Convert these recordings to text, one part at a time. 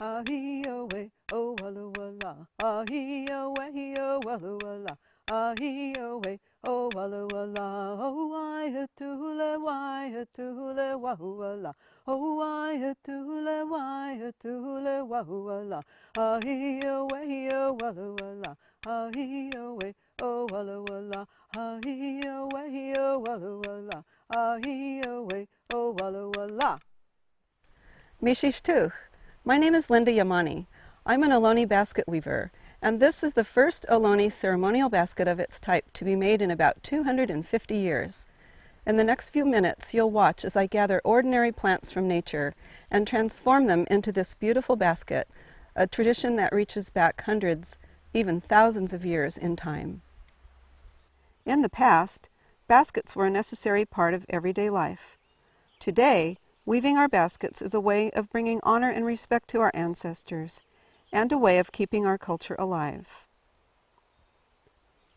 ah-hee-oh-way, oh walla walla, ah-hee-oh-way, oh walla walla, ah-hee-oh-way, oh walla walla, oh why-a-tule, why-a-tule, wah-walla, oh why-a-tule, why-a-tule, wah-walla, ah-hee-oh-way, oh walla walla, ah-hee-oh-way, oh walla walla, ah-hee-oh-way, oh walla walla, ah-hee-oh-way, oh walla walla. Mishish Tuch. My name is Linda Yamane. I'm an Ohlone basket weaver, and this is the first Ohlone ceremonial basket of its type to be made in about 250 years. In the next few minutes, you'll watch as I gather ordinary plants from nature and transform them into this beautiful basket, a tradition that reaches back hundreds, even thousands of years in time. In the past, baskets were a necessary part of everyday life. Today, weaving our baskets is a way of bringing honor and respect to our ancestors, and a way of keeping our culture alive.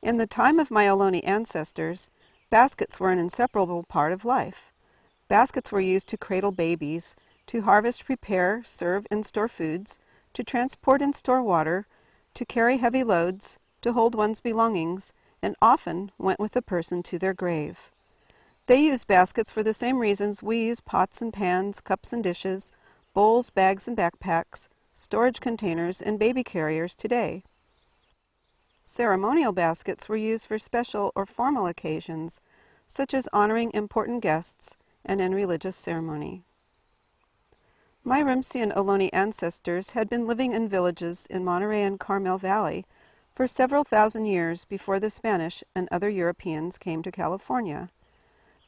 In the time of my Ohlone ancestors, baskets were an inseparable part of life. Baskets were used to cradle babies, to harvest, prepare, serve, and store foods, to transport and store water, to carry heavy loads, to hold one's belongings, and often went with a person to their grave. They used baskets for the same reasons we use pots and pans, cups and dishes, bowls, bags and backpacks, storage containers, and baby carriers today. Ceremonial baskets were used for special or formal occasions, such as honoring important guests and in religious ceremony. My Rumsen-Ohlone ancestors had been living in villages in Monterey and Carmel Valley for several thousand years before the Spanish and other Europeans came to California.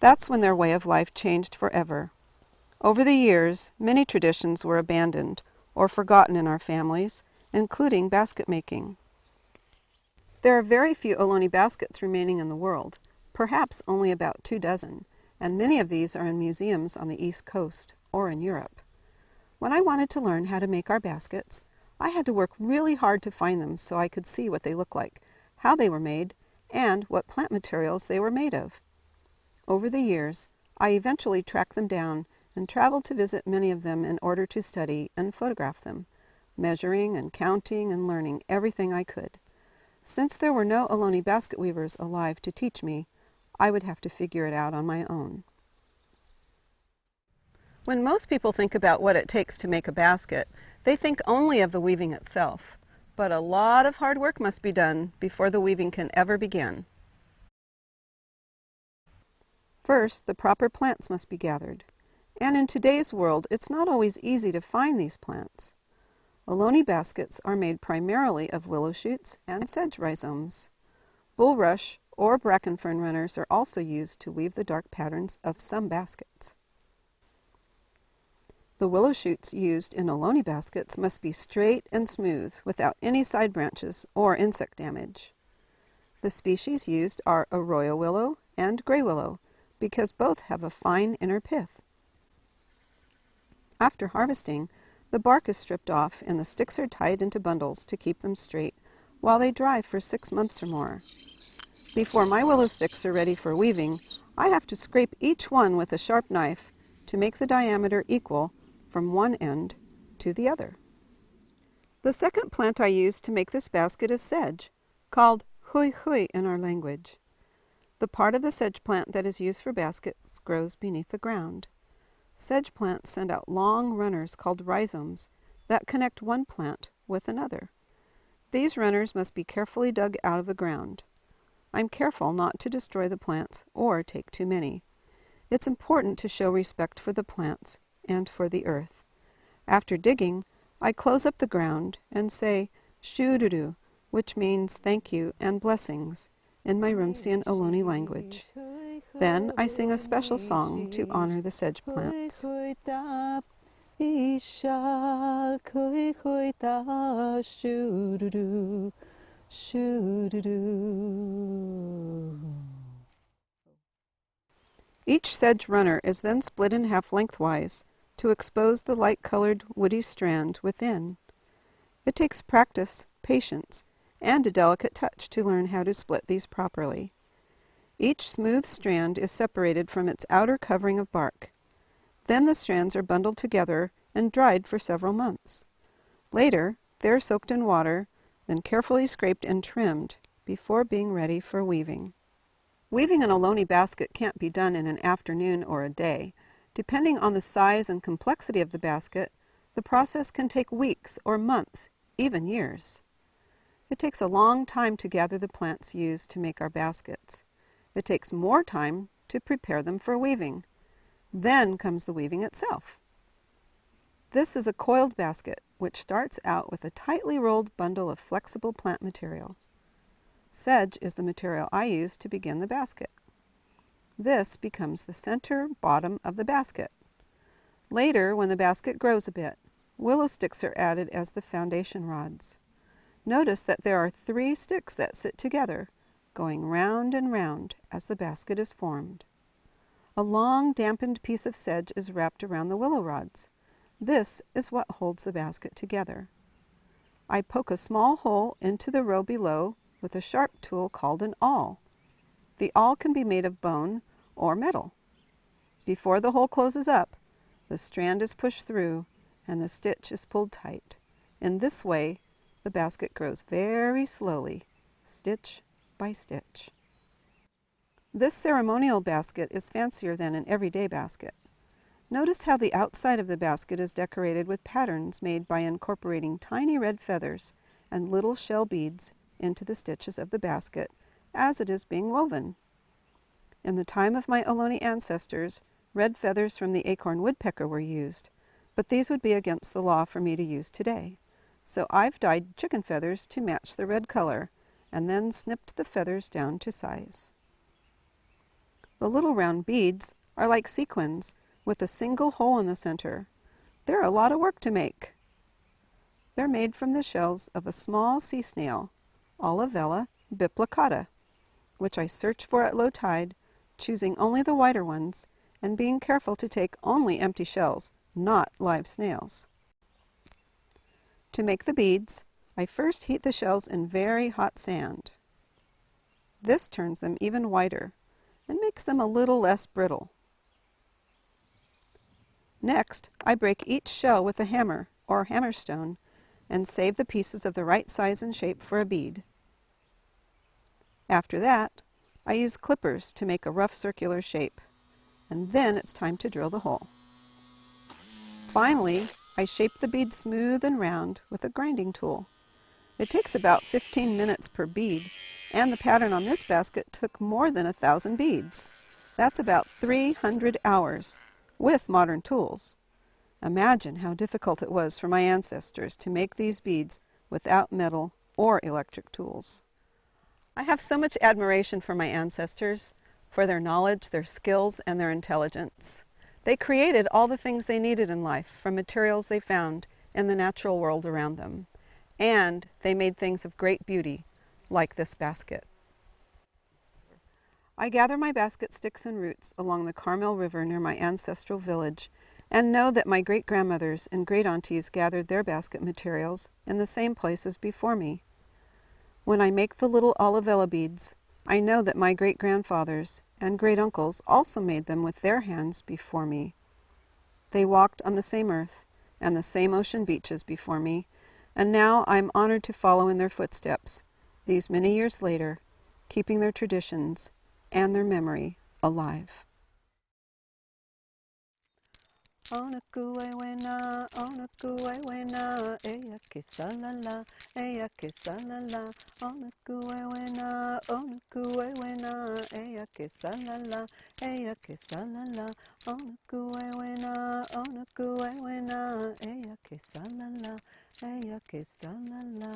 That's when their way of life changed forever. Over the years, many traditions were abandoned or forgotten in our families, including basket making. There are very few Ohlone baskets remaining in the world, perhaps only about 24, and many of these are in museums on the East Coast or in Europe. When I wanted to learn how to make our baskets, I had to work really hard to find them so I could see what they look like, how they were made, and what plant materials they were made of. Over the years, I eventually tracked them down and traveled to visit many of them in order to study and photograph them, measuring and counting and learning everything I could. Since there were no Ohlone basket weavers alive to teach me, I would have to figure it out on my own. When most people think about what it takes to make a basket, they think only of the weaving itself. But a lot of hard work must be done before the weaving can ever begin. First, the proper plants must be gathered. And in today's world, it's not always easy to find these plants. Ohlone baskets are made primarily of willow shoots and sedge rhizomes. Bulrush or bracken fern runners are also used to weave the dark patterns of some baskets. The willow shoots used in Ohlone baskets must be straight and smooth without any side branches or insect damage. The species used are arroyo willow and gray willow, because both have a fine inner pith. After harvesting, the bark is stripped off and the sticks are tied into bundles to keep them straight while they dry for 6 months or more. Before my willow sticks are ready for weaving, I have to scrape each one with a sharp knife to make the diameter equal from one end to the other. The second plant I use to make this basket is sedge, called hui hui in our language. The part of the sedge plant that is used for baskets grows beneath the ground. Sedge plants send out long runners called rhizomes that connect one plant with another. These runners must be carefully dug out of the ground. I'm careful not to destroy the plants or take too many. It's important to show respect for the plants and for the earth. After digging, I close up the ground and say "shududu," which means thank you and blessings in my Rumsen-Ohlone language. Then I sing a special song to honor the sedge plants. Each sedge runner is then split in half lengthwise to expose the light-colored woody strand within. It takes practice, patience, and a delicate touch to learn how to split these properly. Each smooth strand is separated from its outer covering of bark. Then the strands are bundled together and dried for several months. Later, they're soaked in water, then carefully scraped and trimmed before being ready for weaving. Weaving an Ohlone basket can't be done in an afternoon or a day. Depending on the size and complexity of the basket, the process can take weeks or months, even years. It takes a long time to gather the plants used to make our baskets. It takes more time to prepare them for weaving. Then comes the weaving itself. This is a coiled basket, which starts out with a tightly rolled bundle of flexible plant material. Sedge is the material I use to begin the basket. This becomes the center bottom of the basket. Later, when the basket grows a bit, willow sticks are added as the foundation rods. Notice that there are 3 sticks that sit together, going round and round as the basket is formed. A long dampened piece of sedge is wrapped around the willow rods. This is what holds the basket together. I poke a small hole into the row below with a sharp tool called an awl. The awl can be made of bone or metal. Before the hole closes up, the strand is pushed through and the stitch is pulled tight. In this way, the basket grows very slowly, stitch by stitch. This ceremonial basket is fancier than an everyday basket. Notice how the outside of the basket is decorated with patterns made by incorporating tiny red feathers and little shell beads into the stitches of the basket as it is being woven. In the time of my Ohlone ancestors, red feathers from the acorn woodpecker were used, but these would be against the law for me to use today. So I've dyed chicken feathers to match the red color, and then snipped the feathers down to size. The little round beads are like sequins with a single hole in the center. They're a lot of work to make. They're made from the shells of a small sea snail, Olivella biplicata, which I search for at low tide, choosing only the whiter ones and being careful to take only empty shells, not live snails. To make the beads, I first heat the shells in very hot sand. This turns them even whiter and makes them a little less brittle. Next, I break each shell with a hammer or hammerstone and save the pieces of the right size and shape for a bead. After that, I use clippers to make a rough circular shape, and then it's time to drill the hole. Finally, I shape the bead smooth and round with a grinding tool. It takes about 15 minutes per bead, and the pattern on this basket took more than 1,000 beads. That's about 300 hours, with modern tools. Imagine how difficult it was for my ancestors to make these beads without metal or electric tools. I have so much admiration for my ancestors, for their knowledge, their skills, and their intelligence. They created all the things they needed in life from materials they found in the natural world around them. And they made things of great beauty, like this basket. I gather my basket sticks and roots along the Carmel River near my ancestral village, and know that my great-grandmothers and great-aunties gathered their basket materials in the same places before me. When I make the little olivella beads, I know that my great-grandfathers and great-uncles also made them with their hands before me. They walked on the same earth and the same ocean beaches before me, and now I'm honored to follow in their footsteps, these many years later, keeping their traditions and their memory alive. Onakuewena, onakuewena, eya que salala, eya que salala. Onakuewena, onakuewena, eya que salala, eya que salala. Onakuewena, onakuewena, eya que salala, eya que salala.